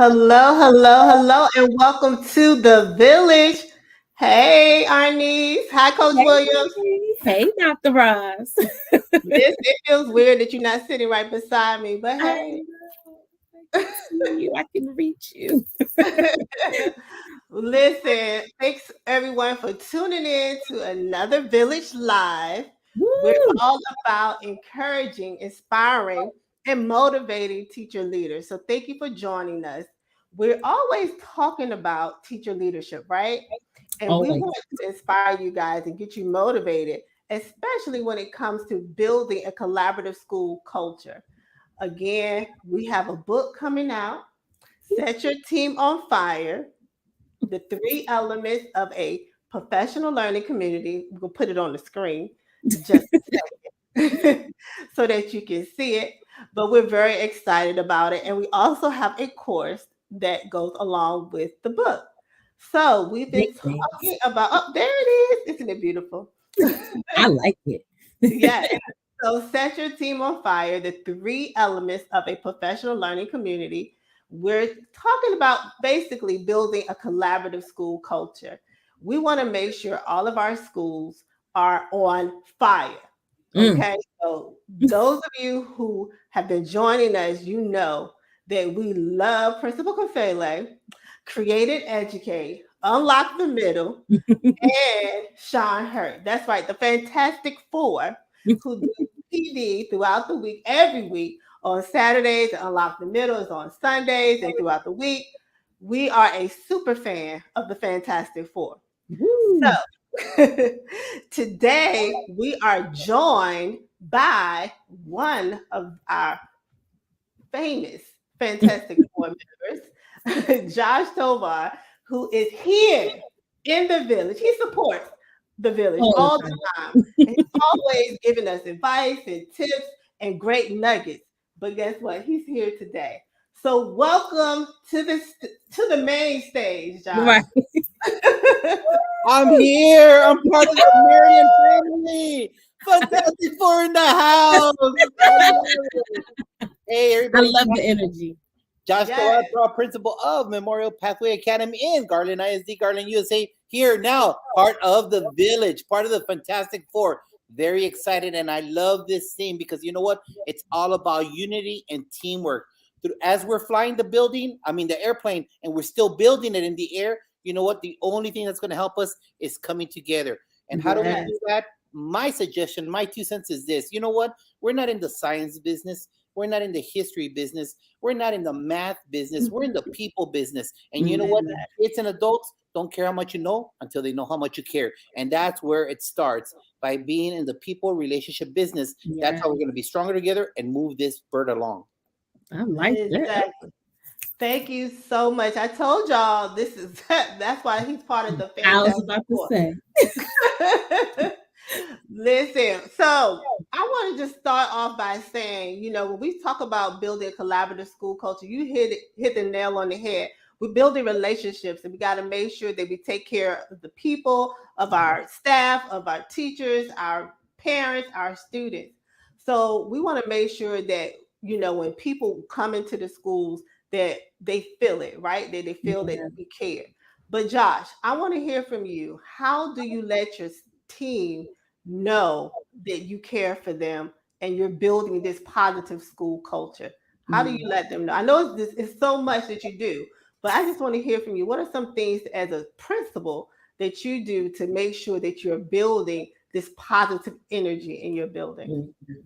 Hello, hello, hello, and welcome to the village. Hey, Arnice. Hi, Coach Williams. Hey, hey, Dr. Ross. It feels weird that you're not sitting right beside me, but I hey. know. I can see you. I can reach you. Listen, thanks everyone for tuning in to another Village Live. We're Woo! all about encouraging, inspiring, and motivating teacher leaders. So thank you for joining us. We're always talking about teacher leadership, right? And we Always. want to inspire you guys and get you motivated, especially when it comes to building a collaborative school culture. Again, we have a book coming out, Set Your Team on Fire, the three elements of a professional learning community. We'll put it on the screen just a second so that you can see it. But we're very excited about it. And we also have a course that goes along with the book. So we've Big been things. talking about, oh, there it is. Isn't it beautiful? I like it. Yeah. So set your team on fire, the three elements of a professional learning community. We're talking about basically building a collaborative school culture. We want to make sure all of our schools are on fire. Mm. Okay. So those of you who have been joining us, you know that we love Principal Kafele, Create and Educate, Unlock the Middle, and Sean Hurt. That's right, the Fantastic Four who do PD throughout the week, every week on Saturdays. Unlock the Middle is on Sundays and throughout the week. We are a super fan of the Fantastic Four. Woo! So today we are joined by one of our famous Fantastic Four members, Josh Tovar, who is here in the village. He supports the village All all the the time. time. And he's always giving us advice and tips and great nuggets. But guess what? He's here today. So welcome to the main stage, Josh. Right. I'm here. I'm part of the Marion family. Fantastic Four in the house. I love it. Hey, I everybody. love the energy. Josh Yes. Tovar, principal of Memorial Pathway Academy in Garland ISD, Garland, USA. Here now, part of the village, part of the Fantastic Four. Very excited, and I love this theme because you know what? It's all about unity and teamwork. As we're flying the building, I mean the airplane, and we're still building it in the air. You know what? The only thing that's going to help us is coming together. And how do we Yes. do that? My suggestion, my 2 cents is this. You know what? We're not in the science business. We're not in the history business. We're not in the math business. We're in the people business. And you know what? Mhm. Kids and adults don't care how much you know until they know how much you care. And that's where it starts by being in the people relationship business. That's Yeah, how we're going to be stronger together and move this bird along. I like that. Exactly. Thank you so much. I told y'all this is that's why he's part of the I was Fantastic about to Four. say. Listen, so I want to just start off by saying, when we talk about building a collaborative school culture, you hit the nail on the head. We're building relationships, and we got to make sure that we take care of the people, of our staff, of our teachers, our parents, our students. So we want to make sure that when people come into the schools, that they feel it, right? That they feel that Yeah. we care. But Josh, I want to hear from you. How do you let your team know that you care for them and you're building this positive school culture? How do you Mm. let them know? I know it's so much that you do, but I just want to hear from you. What are some things as a principal that you do to make sure that you're building this positive energy in your building? Mhm.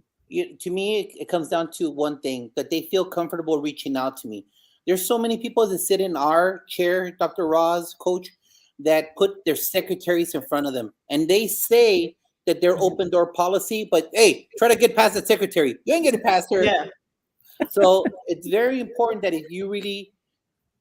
To me, it comes down to one thing that they feel comfortable reaching out to me. There's so many people that sit in our chair, Dr. Roz, coach, that put their secretaries in front of them and they say that they're open door policy, but hey, try to get past the secretary. You ain't getting past her. Yeah. So it's very important that if you really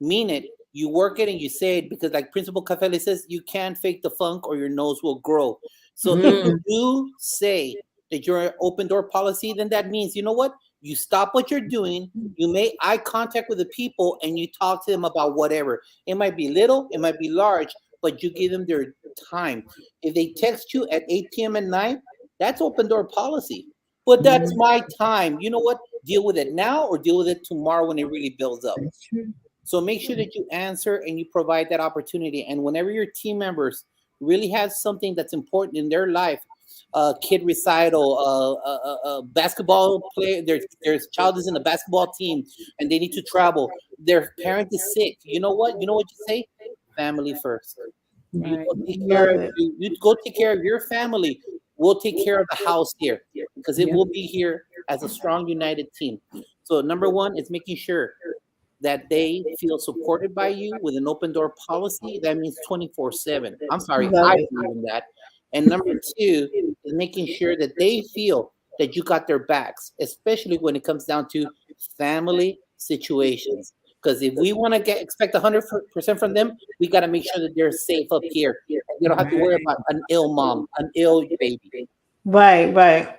mean it, you work it and you say it because, like Principal Cafele says, you can't fake the funk or your nose will grow. So if you Mm. do say that you're an open door policy, then that means, you know what? You stop what you're doing, you make eye contact with the people, and you talk to them about whatever. It might be little, it might be large, but you give them their time. If they text you at 8 p.m. at night, that's open door policy. But that's Mm. my time. You know what? Deal with it now or deal with it tomorrow when it really builds up. That's true. So make sure that you answer and you provide that opportunity. And whenever your team members really have something that's important in their life, kid recital, basketball play, their child is in a basketball team and they need to travel. Their parent is sick. You know what? You know what you say? Family first. You Right. go take care Love of it. you go take care of your family. We'll take care of the house here because it Yeah. will be here as a strong united team. So number one is making sure that they feel supported by you with an open door policy. That means 24/7. I'm sorry, Love I it. believe in that. And number two is making sure that they feel that you got their backs, especially when it comes down to family situations. Because if we want to get expect 100% from them, we got to make sure that they're safe up here. And they don't have to worry Right. about an ill mom, an ill baby. Right, right.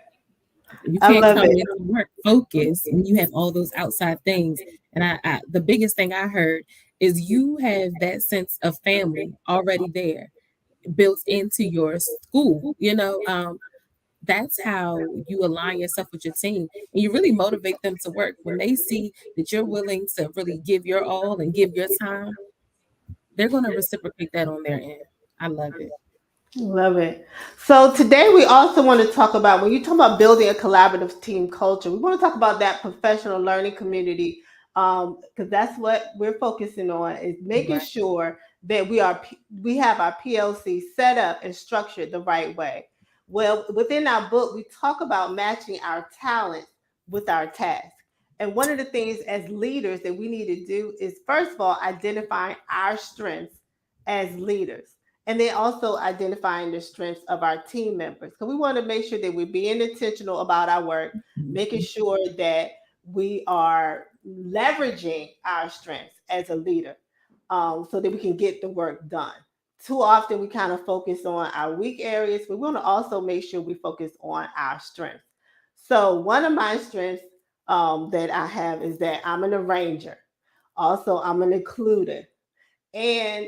You I can't love come it. into work focused when you have all those outside things. And the biggest thing I heard is you have that sense of family already there built into your school. That's how you align yourself with your team and you really motivate them to work. When they see that you're willing to really give your all and give your time, they're going to reciprocate that on their end. I love it. Love it. So today we also want to talk about when you talk about building a collaborative team culture, we want to talk about that professional learning community because that's what we're focusing on is making Right. sure that we have our PLC set up and structured the right way. Well, within our book, we talk about matching our talents with our tasks. And one of the things as leaders that we need to do is first of all identifying our strengths as leaders and then also identifying the strengths of our team members. So we want to make sure that we're being intentional about our work, making Mhm. sure that we are leveraging our strengths as a leader so that we can get the work done. Too often we kind of focus on our weak areas, but we want to also make sure we focus on our strengths. So one of my strengths that I have is that I'm an arranger. Also, I'm an includer and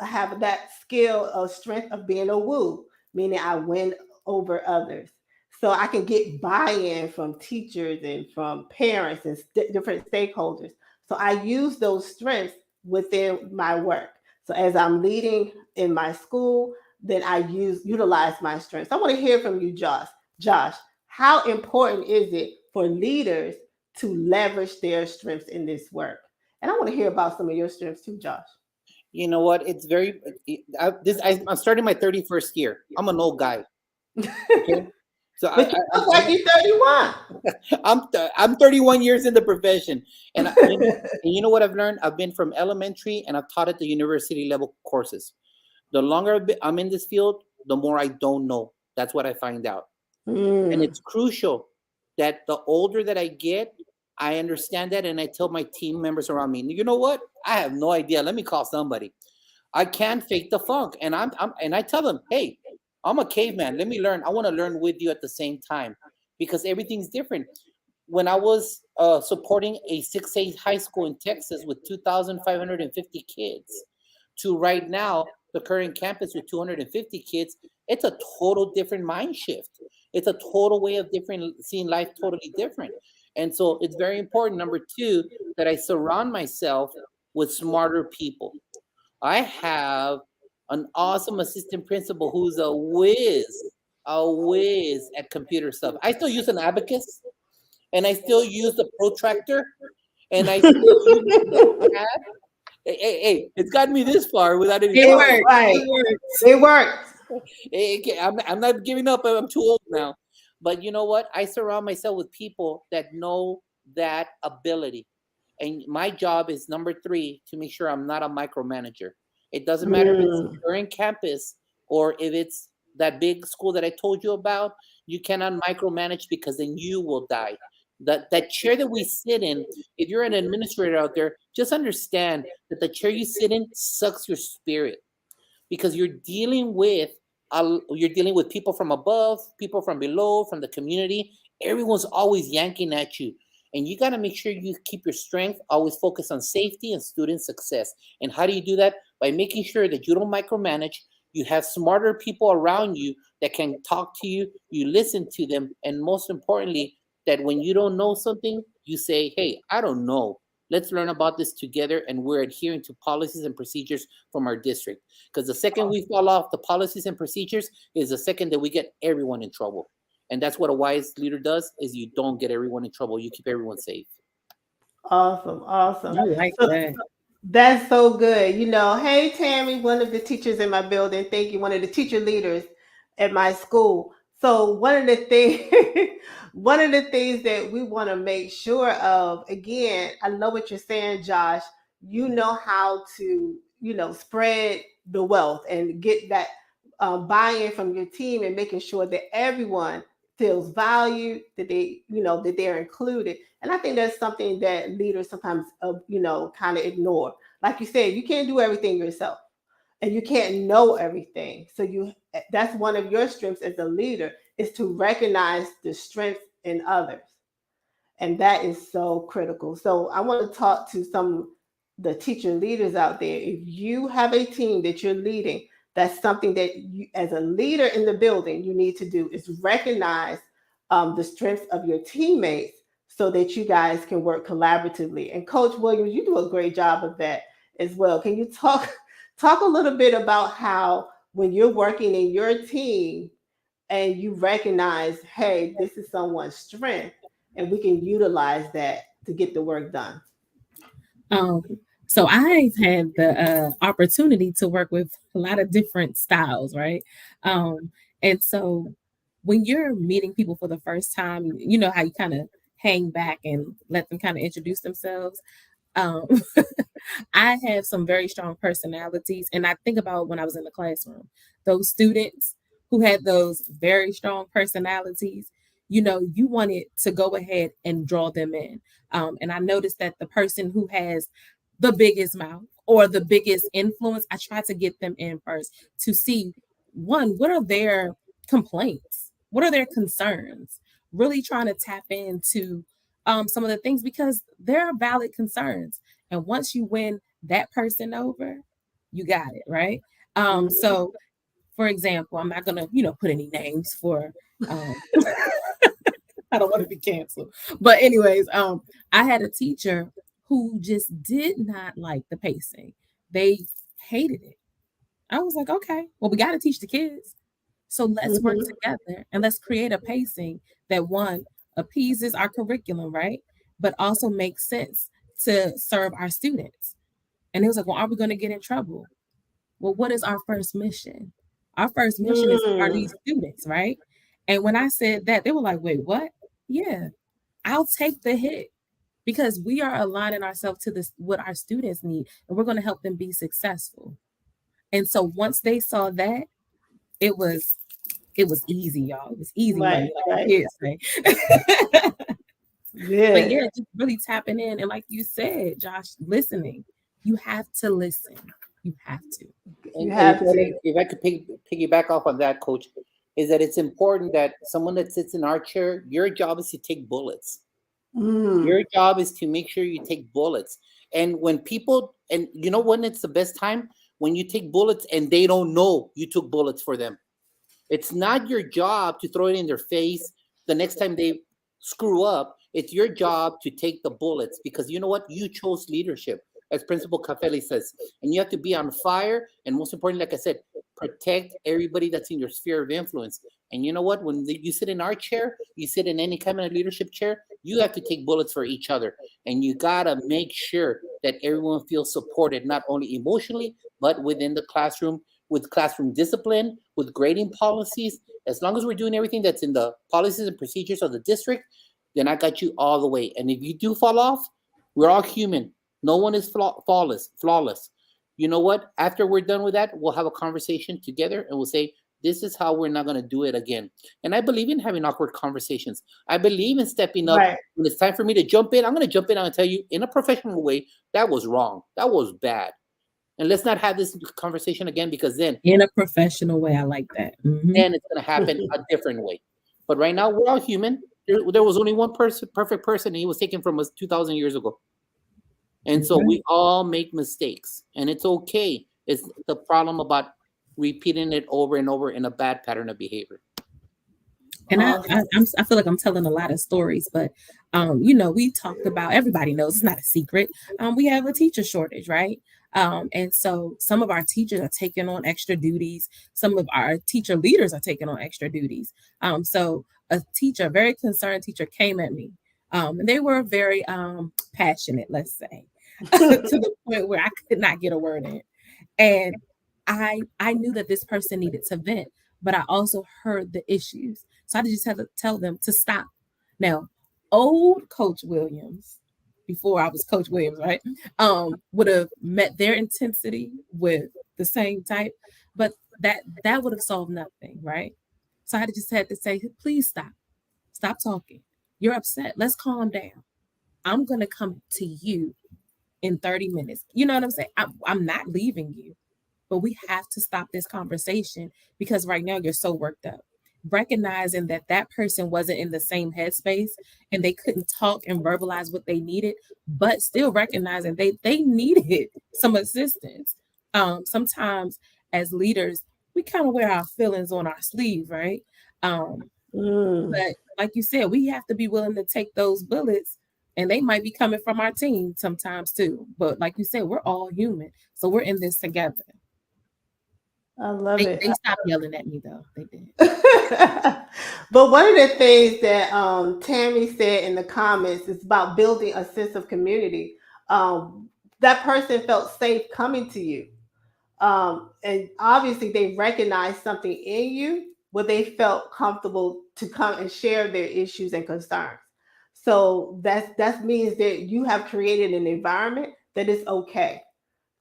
have that skill of strength of being a woo, meaning I win over others. So I can get buy-in from teachers and from parents and different stakeholders. So I use those strengths within my work. So as I'm leading in my school, then I utilize my strengths. I want to hear from you, Josh. Josh, how important is it for leaders to leverage their strengths in this work? And I want to hear about some of your strengths too, Josh. You know what? It's very I'm starting my 31st year. I'm an old guy. Okay. So But you look like you're 31. I'm 31 years in the profession, and you know what I've learned? I've been from elementary, and I've taught at the university level courses. The longer I'm in this field, the more I don't know. That's what I find out, and Mm, it's crucial that the older that I get, I understand that, and I tell my team members around me, you know what? I have no idea. Let me call somebody. I can't fake the funk, and and I tell them, hey, I'm a caveman. Let me learn. I want to learn with you at the same time because everything's different. When I was supporting a 6A high school in Texas with 2,550 kids, to right now the current campus with 250 kids, it's a total different mind shift. It's a total way of different seeing life, totally different. And so it's very important. Number two, that I surround myself with smarter people. I have an awesome assistant principal who's a whiz at computer stuff. I still use an abacus and I still use the protractor and I still use the pad. Hey, it's gotten me this far without any It trouble. works. right. It works. It works. I'm not giving up. I'm too old now. But you know what? I surround myself with people that know that ability. And my job is number three to make sure I'm not a micromanager. It doesn't matter if it's Mm, during campus or if it's that big school that I told you about. You cannot micromanage because then you will die. That chair that we sit in, if you're an administrator out there, just understand that the chair you sit in sucks your spirit because you're dealing with people from above, people from below, from the community. Everyone's always yanking at you. And you got to make sure you keep your strength, always focus on safety and student success. And how do you do that? By making sure that you don't micromanage. You have smarter people around you that can talk to you, you listen to them, and most importantly, that when you don't know something, you say, hey, I don't know. Let's learn about this together, and we're adhering to policies and procedures from our district. Because the second we fall off the policies and procedures is the second that we get everyone in trouble. And that's what a wise leader does: is you don't get everyone in trouble. You keep everyone safe. Awesome, awesome. I like So that. that's so good. Hey Tammy, one of the teachers in my building. Thank you, one of the teacher leaders at my school. So one of the things, one of the things that we want to make sure of, again, I know what you're saying, Josh. You know how to, spread the wealth and get that buy-in from your team and making sure that everyone feels valued, that that they're included. And I think that's something that leaders sometimes, kind of ignore. Like you said, you can't do everything yourself and you can't know everything. So that's one of your strengths as a leader, is to recognize the strengths in others. And that is so critical. So I want to talk to some the teacher leaders out there. If you have a team that you're leading, that's something that you, as a leader in the building, you need to do, is recognize the strengths of your teammates so that you guys can work collaboratively. And Coach Williams, you do a great job of that as well. Can you talk a little bit about how when you're working in your team and you recognize, hey, this is someone's strength, and we can utilize that to get the work done? Um, so I've had the opportunity to work with a lot of different styles, right? And so when you're meeting people for the first time, you know how you kind of hang back and let them kind of introduce themselves. Um, I have some very strong personalities, and I think about when I was in the classroom, those students who had those very strong personalities, you wanted to go ahead and draw them in. And I noticed that the person who has the biggest mouth or the biggest influence, I try to get them in first to see, one, what are their complaints? What are their concerns? Really trying to tap into some of the things, because there are valid concerns. And once you win that person over, you got it, right? So for example, I'm not gonna, put any names for I don't want to be canceled. But anyways, I had a teacher who just did not like the pacing. They hated it. I was like, okay, well, we got to teach the kids. So let's work together and let's create a pacing that, one, appeases our curriculum, right? But also makes sense to serve our students. And it was like, well, are we going to get in trouble? Well, what is our first mission? Our first mission are these students, right? And when I said that, they were like, wait, what? Yeah, I'll take the hit, because we are aligning ourselves to this, what our students need, and we're going to help them be successful. And so once they saw that, it was easy, y'all. It was easy money, like the kids say. But yeah, just really tapping in. And like you said, Josh, listening. You have to listen. You have to. If I could piggyback off on that, Coach, is that it's important that someone that sits in our chair, your job is to take bullets. Your job is to make sure you take bullets. And when people, and you know when it's the best time? When you take bullets and they don't know you took bullets for them. It's not your job to throw it in their face the next time they screw up. It's your job to take the bullets, because you know what? You chose leadership, as Principal Caffelli says. And you have to be on fire. And most importantly, like I said, protect everybody that's in your sphere of influence. And you know what? When you sit in our chair, you sit in any kind of leadership chair, you have to take bullets for each other. And you got to make sure that everyone feels supported, not only emotionally, but within the classroom, with classroom discipline, with grading policies. As long as we're doing everything that's in the policies and procedures of the district, then I got you all the way. And if you do fall off, we're all human. No one is flawless. You know what? After we're done with that, we'll have a conversation together and we'll say, this is how we're not going to do it again. And I believe in having awkward conversations. I believe in stepping up. When it's time for me to jump in, I'm going to jump in and tell you in a professional way, that was wrong. That was bad. And let's not have this conversation again, because then in a professional way, I like that. Then it's going to happen a different way. But right now, we're all human. There was only one perfect person, and he was taken from us 2,000 years ago. And so we all make mistakes, and it's okay. It's the problem about repeating it over and over in a bad pattern of behavior. And Awesome. I feel like I'm telling a lot of stories, but we talked about, everybody knows it's not a secret. We have a teacher shortage, right? And so some of our teachers are taking on extra duties. Some of our teacher leaders are taking on extra duties. So a teacher, a very concerned teacher, came at me, and they were very passionate, let's say, to the point where I could not get a word in. And I knew that this person needed to vent, but I also heard the issues. So I just had to tell them to stop. Now, old Coach Williams, before I was Coach Williams, right? Would have met their intensity with the same type, but that would have solved nothing, right? So I just had to say, please stop. Stop talking. You're upset. Let's calm down. I'm gonna come to you in 30 minutes. You know what I'm saying? I'm not leaving you, but we have to stop this conversation because right now you're so worked up. Recognizing that that person wasn't in the same headspace and they couldn't talk and verbalize what they needed, but still recognizing they needed some assistance. Sometimes as leaders, we kind of wear our feelings on our sleeve, right? Mm. But like you said, we have to be willing to take those bullets, and they might be coming from our team sometimes too. But like you said, we're all human, so we're in this together. I love They it. they stopped yelling at me though. They did. But one of the things that Tammy said in the comments is about building a sense of community. That person felt safe coming to you. And obviously they recognized something in you where they felt comfortable to come and share their issues and concerns. So that means that you have created an environment that is okay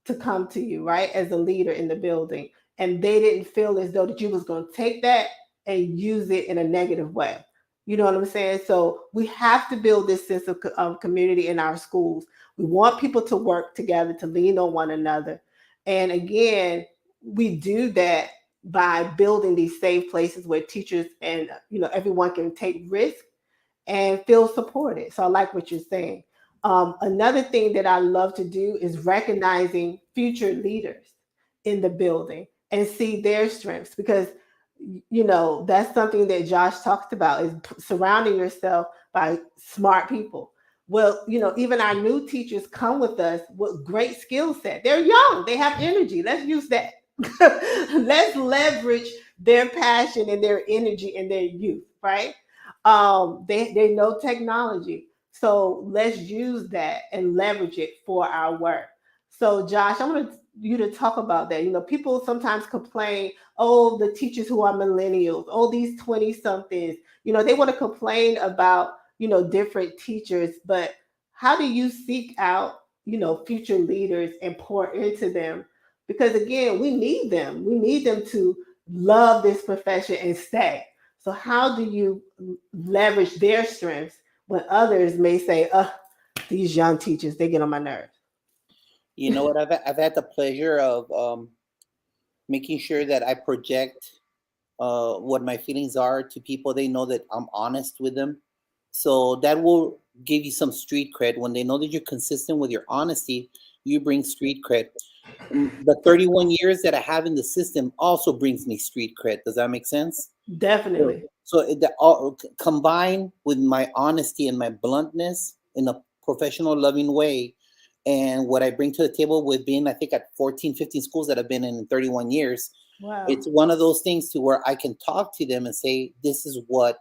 to come to you, right, as a leader in the building, and they didn't feel as though that you was going to take that and use it in a negative way. You know what I'm saying? So we have to build this sense of community in our schools. We want people to work together, to lean on one another, and again, we do that by building these safe places where teachers and everyone can take risks and feel supported. So I like what you're saying. Another thing that I love to do is recognizing future leaders in the building and see their strengths because that's something that Josh talked about is surrounding yourself by smart people. Well, even our new teachers come with us with great skill set. They're young, they have energy. Let's use that. Let's leverage their passion and their energy and their youth, right? They know technology. So let's use that and leverage it for our work. So Josh, I want you to talk about that. People sometimes complain, oh, the teachers who are millennials, oh, these 20 somethings, they want to complain about, different teachers, but how do you seek out, future leaders and pour into them? Because again, we need them. We need them to love this profession and stay. So how do you leverage their strengths when others may say, these young teachers, they get on my nerves? You know what? I've had the pleasure of making sure that I project what my feelings are to people. They know that I'm honest with them. So that will give you some street cred. When they know that you're consistent with your honesty, you bring street cred. The 31 years that I have in the system also brings me street cred. Does that make sense? Definitely. So all combined with my honesty and my bluntness in a professional, loving way, and what I bring to the table with being, I think, at 14, 15 schools that I've been in 31 years, Wow. it's one of those things to where I can talk to them and say, this is what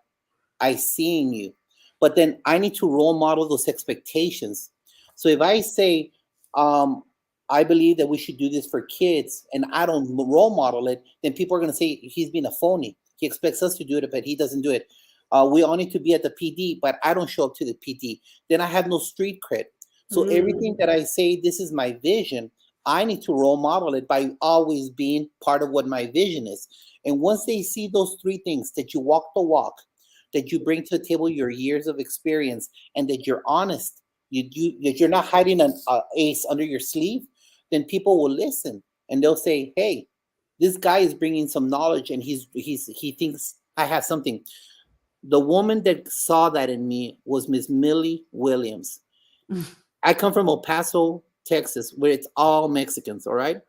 I see in you. But then I need to role model those expectations. So if I say, I believe that we should do this for kids and I don't role model it, then people are going to say he's being a phony. He expects us to do it, but he doesn't do it. We all need to be at the PD, but I don't show up to the PD. Then I have no street cred. So everything that I say, this is my vision, I need to role model it by always being part of what my vision is. And once they see those three things, that you walk the walk, that you bring to the table your years of experience, and that you're honest, that you're not hiding an ace under your sleeve, then people will listen and they'll say, hey, this guy is bringing some knowledge and he thinks I have something. The woman that saw that in me was Miss Millie Williams. I come from El Paso, Texas, where it's all Mexicans, all right?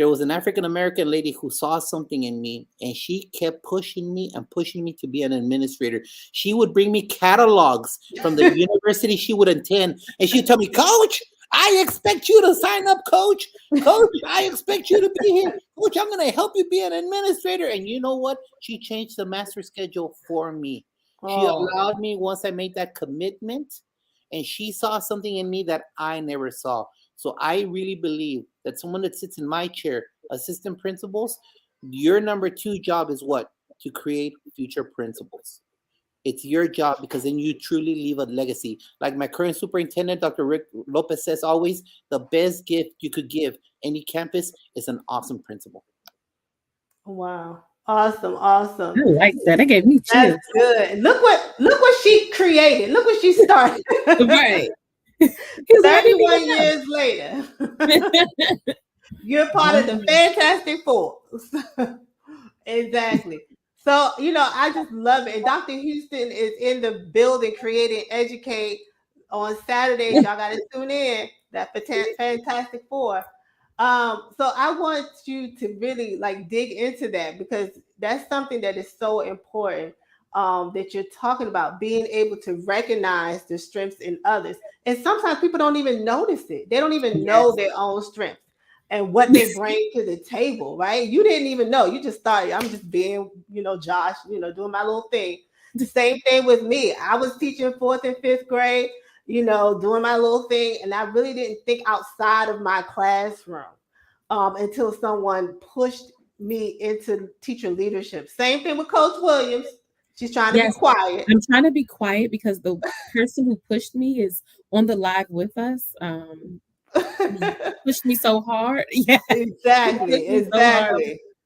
There was an African American lady who saw something in me, and she kept pushing me and pushing me to be an administrator. She would bring me catalogs from the university she would attend, and she'd tell me, Coach, I expect you to sign up, Coach. Coach, I expect you to be here. Coach, I'm going to help you be an administrator. And you know what? She changed the master schedule for me. She allowed me, once I made that commitment, and she saw something in me that I never saw. So I really believe that someone that sits in my chair, assistant principals, your number 2 job is what? To create future principals. It's your job, because then you truly leave a legacy. Like my current superintendent, Dr. Rick Lopez, says always, the best gift you could give any campus is an awesome principal. Wow. Awesome. Awesome. I like that. That gave me chills. That's good. Look what she created. Look what she started. Right. 31 years later. You're part of the Fantastic Four. Exactly. So, I just love it. And Dr. Houston is in the building, creating Educate on Saturdays. Y'all got to tune in. That Fantastic Four. So I want you to really dig into that, because that's something that is so important, that you're talking about, being able to recognize the strengths in others. And sometimes people don't even notice it. They don't even know their own strengths and what they bring to the table, right? You didn't even know. You just thought, I'm just being, Josh, doing my little thing. The same thing with me. I was teaching 4th and 5th grade, doing my little thing. And I really didn't think outside of my classroom until someone pushed me into teacher leadership. Same thing with Coach Williams. She's trying to be quiet. I'm trying to be quiet because the person who pushed me is on the live with us. Pushed me so hard. Yeah, exactly. So hard.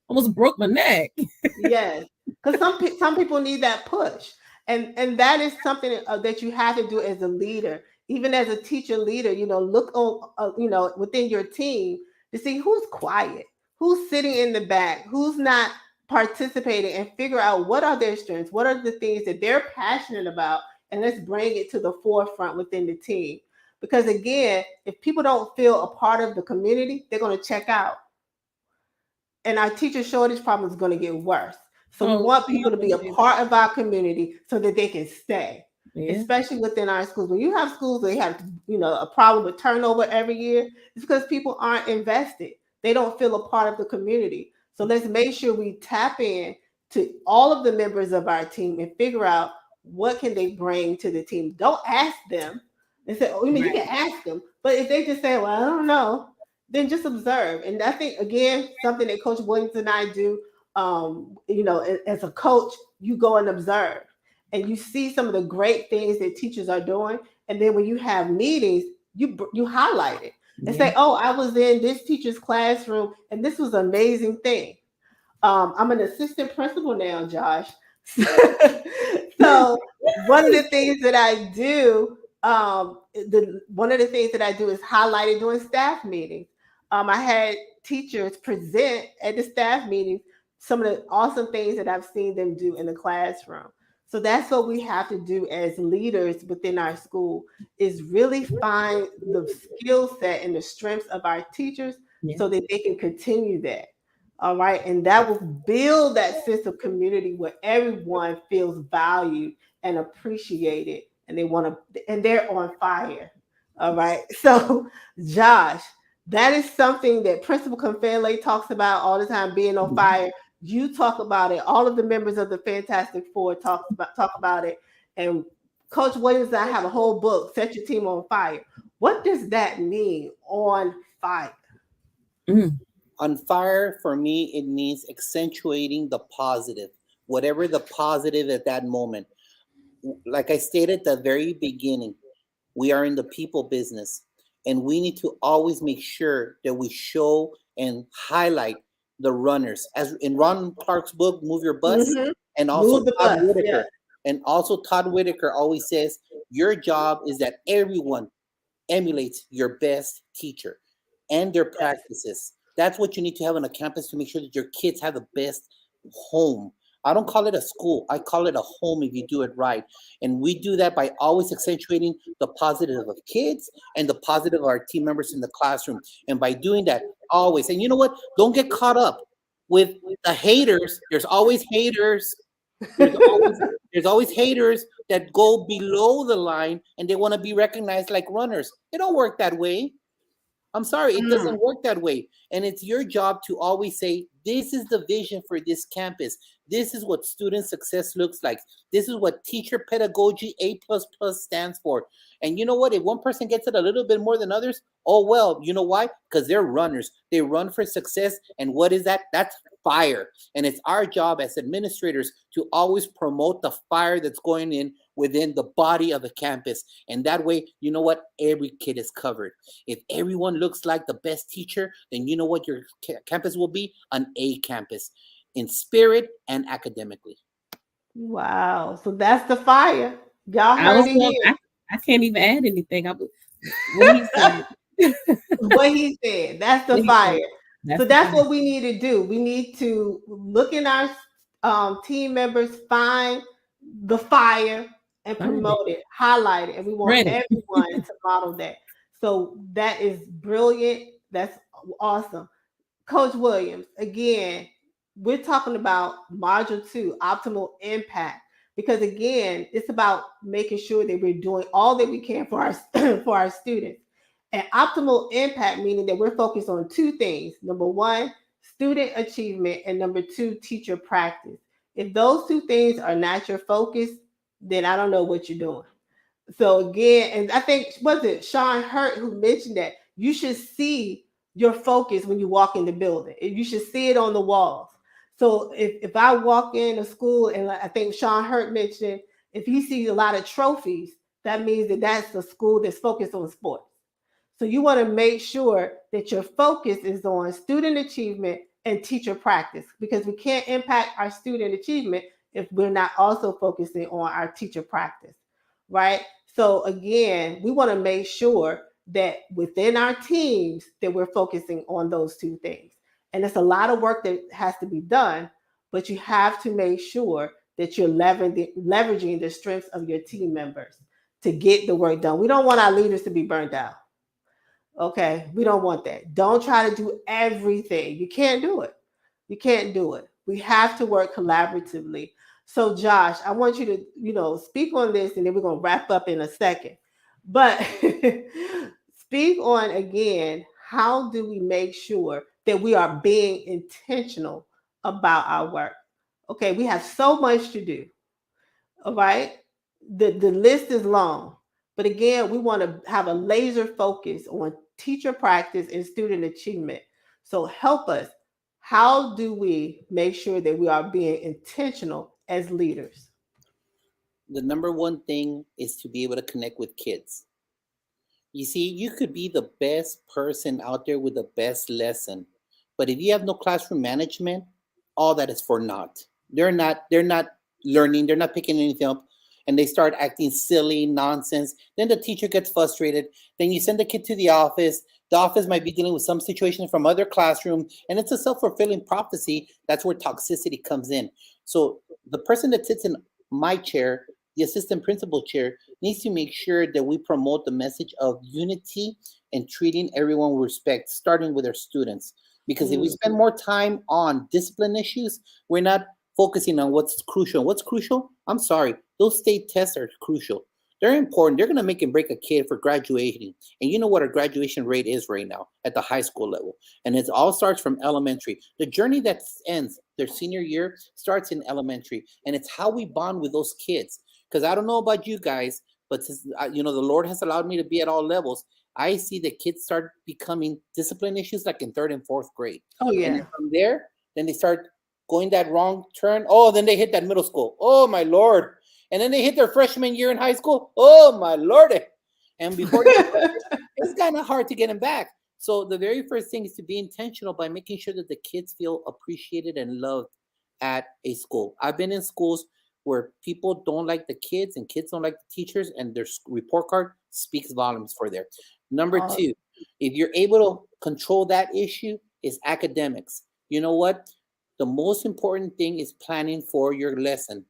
Almost broke my neck. Yes, because some people need that push, and that is something that you have to do as a leader, even as a teacher leader. Look on within your team to see who's quiet, who's sitting in the back, who's not participating, and figure out what are their strengths, what are the things that they're passionate about, and let's bring it to the forefront within the team. Because again, if people don't feel a part of the community, they're going to check out. And our teacher shortage problem is going to get worse. So we want people to be a part of our community so that they can stay, especially within our schools. When you have schools that have, a problem with turnover every year, it's because people aren't invested. They don't feel a part of the community. So let's make sure we tap in to all of the members of our team and figure out what can they bring to the team. Don't ask them. And say, you can ask them, but if they just say, well, I don't know, then just observe. And I think, again, something that Coach Williams and I do, as a coach, you go and observe and you see some of the great things that teachers are doing. And then when you have meetings, you highlight it and say, oh, I was in this teacher's classroom and this was an amazing thing. I'm an assistant principal now, Josh. So one of the things that I do, one of the things that I do is highlight it during staff meetings. I had teachers present at the staff meetings some of the awesome things that I've seen them do in the classroom. So that's what we have to do as leaders within our school, is really find the skill set and the strengths of our teachers so that they can continue that. All right. And that will build that sense of community where everyone feels valued and appreciated, and they're on fire. All right. So, Josh, that is something that Principal Confele talks about all the time, being on fire. You talk about it. All of the members of the Fantastic Four talk about it. And Coach Williams and I have a whole book, Set Your Team on Fire. What does that mean, on fire? On fire, for me, it means accentuating the positive, whatever the positive at that moment. Like I stated at the very beginning, we are in the people business, and we need to always make sure that we show and highlight the runners. As in Ron Clark's book, Move Your Bus, and also Todd Whitaker. And also Todd Whitaker always says, your job is that everyone emulates your best teacher and their practices. That's what you need to have on a campus to make sure that your kids have the best home. I don't call it a school. I call it a home if you do it right. And we do that by always accentuating the positive of kids and the positive of our team members in the classroom. And by doing that, always. And you know what? Don't get caught up with the haters. There's always haters. There's always, there's always haters that go below the line and they want to be recognized like runners. It don't work that way. I'm sorry, it Mm. doesn't work that way. And it's your job to always say, this is the vision for this campus. This is what student success looks like. This is what teacher pedagogy A plus plus stands for. And you know what? If one person gets it a little bit more than others, oh well, you know why? Because they're runners. They run for success. And what is that? That's fire. And it's our job as administrators to always promote the fire that's going in within the body of the campus. And that way, you know what? Every kid is covered. If everyone looks like the best teacher, then you know what your campus will be? An A campus in spirit and academically. Wow. So that's the fire. Y'all I heard was it going, here. I can't even add anything. What he said, What he said. That's the what he fire. said, that's So the that's fire. what we need to do. We need to look in our team members, find the fire and Find it. promote it, highlight it. And we want Spread it. everyone to model that. So that is brilliant. That's awesome. Coach Williams, again, we're talking about module 2, optimal impact. Because again, it's about making sure that we're doing all that we can for our for our students. And optimal impact meaning that we're focused on two things. Number one, student achievement, and number two, teacher practice. If those two things are not your focus, then I don't know what you're doing. So again, and I think was it Sean Hurt who mentioned that you should see your focus when you walk in the building. You should see it on the walls. So if I walk in a school and I think Sean Hurt mentioned if he sees a lot of trophies, that means that that's the school that's focused on sports. So you want to make sure that your focus is on student achievement and teacher practice because we can't impact our student achievement if we're not also focusing on our teacher practice, right? So again, we want to make sure that within our teams that we're focusing on those two things. And it's a lot of work that has to be done, but you have to make sure that you're leveraging the strengths of your team members to get the work done. We don't want our leaders to be burned out. Okay, we don't want that. Don't try to do everything. You can't do it. You can't do it. We have to work collaboratively. So, Josh, I want you to, speak on this, and then we're gonna wrap up in a second. But speak on again. How do we make sure that we are being intentional about our work? Okay, we have so much to do. All right, the list is long, but again, we want to have a laser focus on teacher practice and student achievement. So help us. How do we make sure that we are being intentional as leaders? The number one thing is to be able to connect with kids. You see, you could be the best person out there with the best lesson, but if you have no classroom management, all that is for naught. They're not learning, they're not picking anything up, and they start acting silly, nonsense. Then the teacher gets frustrated. Then you send the kid to the office. The office might be dealing with some situation from other classroom, and it's a self-fulfilling prophecy. That's where toxicity comes in. So the person that sits in my chair, the assistant principal chair, needs to make sure that we promote the message of unity and treating everyone with respect, starting with our students. Because if we spend more time on discipline issues, we're not focusing on what's crucial. What's crucial? I'm sorry, those state tests are crucial. They're important. They're going to make and break a kid for graduating. And you know what our graduation rate is right now at the high school level. And it all starts from elementary. The journey that ends their senior year starts in elementary. And it's how we bond with those kids. Because I don't know about you guys, but since the Lord has allowed me to be at all levels, I see the kids start becoming discipline issues like in third and fourth grade. Oh And yeah. then from there, then they start going that wrong turn. Oh, then they hit that middle school. Oh my Lord. And then they hit their freshman year in high school. Oh my Lord. And before you know it, it's kind of hard to get them back. So the very first thing is to be intentional by making sure that the kids feel appreciated and loved at a school. I've been in schools where people don't like the kids and kids don't like the teachers, and their report card speaks volumes for there. Number Oh, two, if you're able to control that issue, is academics. You know what? The most important thing is planning for your lesson.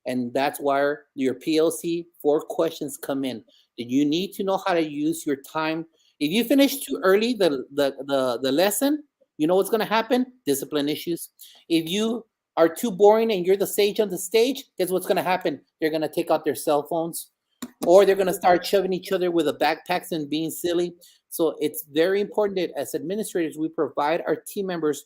And that's where your PLC 4 questions come in. That you need to know how to use your time. If you finish too early the lesson, you know what's going to happen? Discipline issues. If you are too boring and you're the sage on the stage, guess what's going to happen? They're going to take out their cell phones, or they're going to start shoving each other with the backpacks and being silly. So it's very important that as administrators, we provide our team members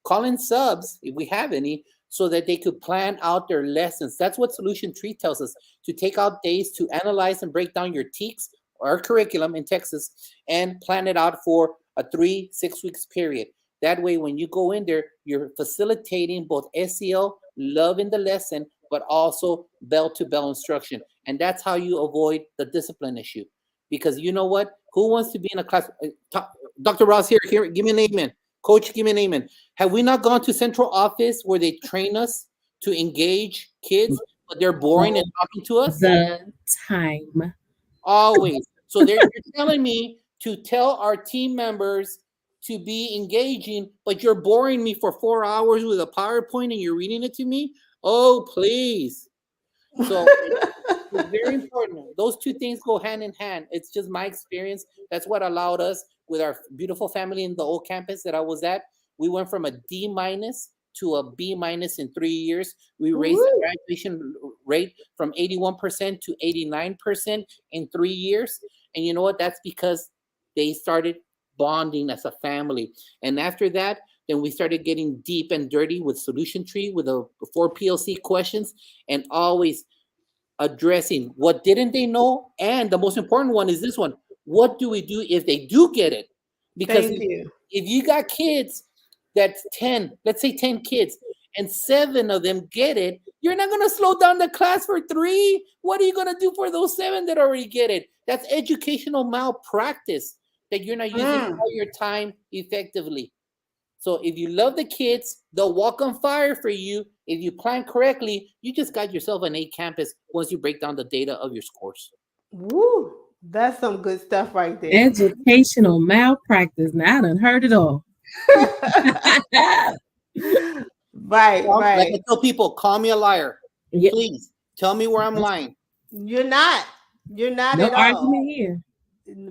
call-in subs, if we have any, so that they could plan out their lessons. That's what Solution Tree tells us, to take out days to analyze and break down your TEKS or curriculum in Texas and plan it out for a 3-6 weeks period. That way, when you go in there, you're facilitating both SEL, loving the lesson, but also bell-to-bell instruction. And that's how you avoid the discipline issue. Because you know what? Who wants to be in a class? Dr. Ross here, give me an amen. Coach, give me an amen. Have we not gone to central office where they train us to engage kids, but they're boring and talking to us? The time. Always. So you're telling me to tell our team members to be engaging, but you're boring me for 4 hours with a PowerPoint and you're reading it to me? Oh, please. So it's very important. Those two things go hand in hand. It's just my experience. That's what allowed us with our beautiful family in the old campus that I was at. We went from a D- to a B- in 3 years. We raised the graduation rate from 81% to 89% in 3 years. And you know what? That's because they started bonding as a family. And after that, then we started getting deep and dirty with Solution Tree, with the 4 PLC questions, and always addressing what didn't they know. And the most important one is this one: what do we do if they do get it? Because if you got kids that's 10, let's say 10 kids, and 7 of them get it, you're not going to slow down the class for 3. What are you going to do for those 7 that already get it? That's educational malpractice, that you're not using all your time effectively. So if you love the kids, they'll walk on fire for you. If you plan correctly, you just got yourself an A campus once you break down the data of your scores. Woo, that's some good stuff right there. Educational malpractice. Now I done heard it all. Right. Like I tell people, call me a liar. Yep. Please tell me where I'm lying. You're not. You're not No at all. argument here.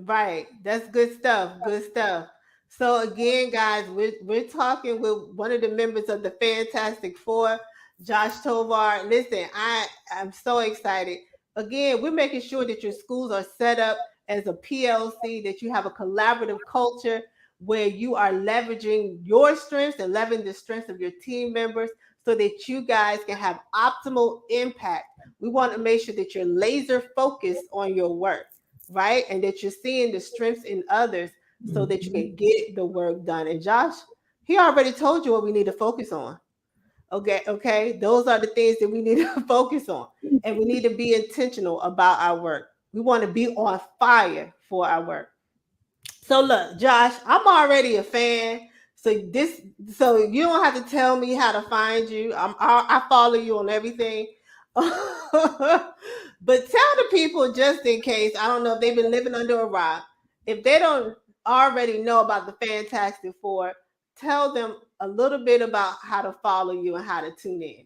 Right. That's good stuff. Good stuff. So again, guys, we're talking with one of the members of the Fantastic Four, Josh Tovar. Listen, I'm so excited. Again, we're making sure that your schools are set up as a PLC, that you have a collaborative culture where you are leveraging your strengths and leveraging the strengths of your team members so that you guys can have optimal impact. We want to make sure that you're laser focused on your work, right? And that you're seeing the strengths in others so that you can get the work done. And Josh, he already told you what we need to focus on. Okay. Those are the things that we need to focus on. And we need to be intentional about our work. We want to be on fire for our work. So look, Josh, I'm already a fan. So you don't have to tell me how to find you. I follow you on everything. But tell the people, just in case, I don't know if they've been living under a rock, if they don't already know about the Fantastic Four, tell them a little bit about how to follow you and how to tune in.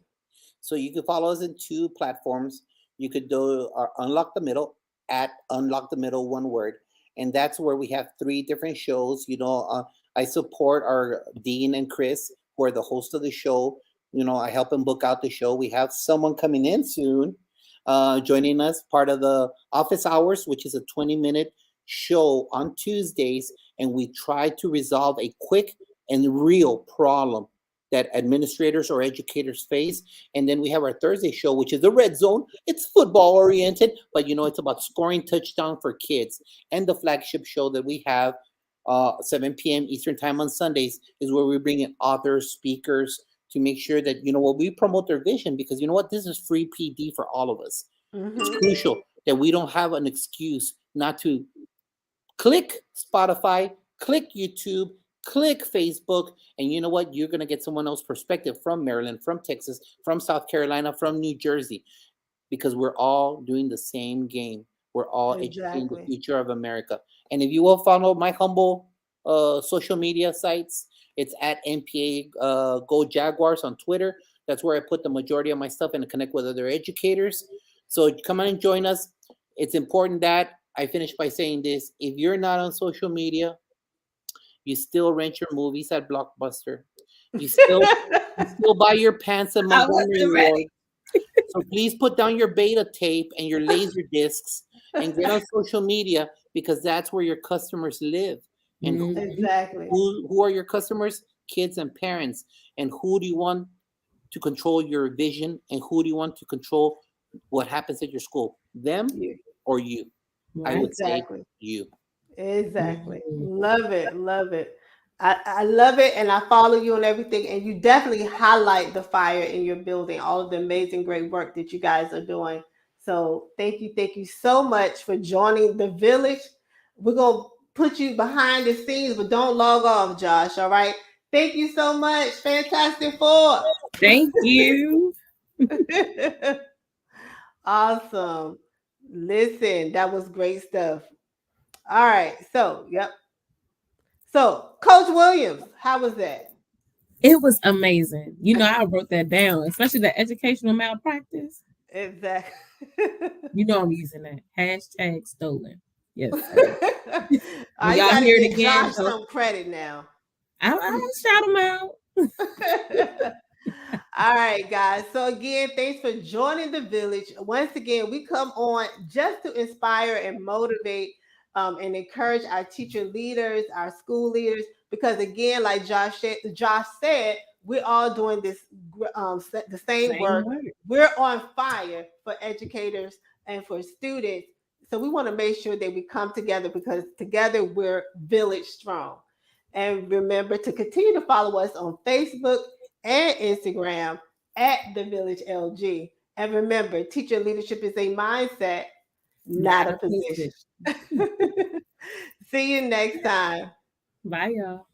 So you can follow us in 2 platforms. You could do our Unlock the Middle, at Unlock the Middle, one word. And that's where we have 3 different shows. I support our Dean and Chris, who are the host of the show. I help them book out the show. We have someone coming in soon, joining us, part of the Office Hours, which is a 20-minute show on Tuesdays. And we try to resolve a quick and real problem that administrators or educators face. And then we have our Thursday show, which is the Red Zone. It's football oriented, but it's about scoring touchdown for kids. And the flagship show that we have, 7 p.m. Eastern time on Sundays, is where we bring in authors, speakers, to make sure that, we promote their vision, because this is free PD for all of us. Mm-hmm. It's crucial that we don't have an excuse not to click Spotify, click YouTube, click Facebook, and you know what? You're going to get someone else's perspective from Maryland, from Texas, from South Carolina, from New Jersey, because we're all doing the same game. We're all educating the future of America. And if you will follow my humble social media sites, it's at NPA Go Jaguars on Twitter. That's where I put the majority of my stuff and connect with other educators. So come on and join us. It's important that I finish by saying this. If you're not on social media, You still rent your movies at Blockbuster. You still buy your pants at I wasn't Montgomery ready. Ward. So please put down your beta tape and your laser discs and get on social media, because that's where your customers live. And Mhm. Exactly. who are your customers? Kids and parents. And who do you want to control your vision? And who do you want to control what happens at your school? Them You. or you? I Right. would say Exactly. you. Exactly. Mhm. Love it. Love it. I love it, and I follow you on everything. And you definitely highlight the fire in your building, all of the amazing, great work that you guys are doing. So thank you so much for joining the village. We're gonna put you behind the scenes, but don't log off, Josh. All right. Thank you so much. Fantastic Four. Thank you. Awesome. Listen, that was great stuff. All right. So, yep. So, Coach Williams, how was that? It was amazing. I wrote that down, especially the educational malpractice. Exactly. I'm using that. Hashtag stolen. Yes, sir. When You y'all got to hear it give again, Josh some credit now. I shout them out. All right, guys. So again, thanks for joining the village. Once again, we come on just to inspire and motivate and encourage our teacher leaders, our school leaders, because again, like Josh said, we're all doing this the same Same work. word. We're on fire for educators and for students. So we want to make sure that we come together, because together we're village strong. And remember to continue to follow us on Facebook and Instagram at the Village LG. And remember, teacher leadership is a mindset, not a position. See you next time. Bye, y'all.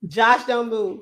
Josh, don't move.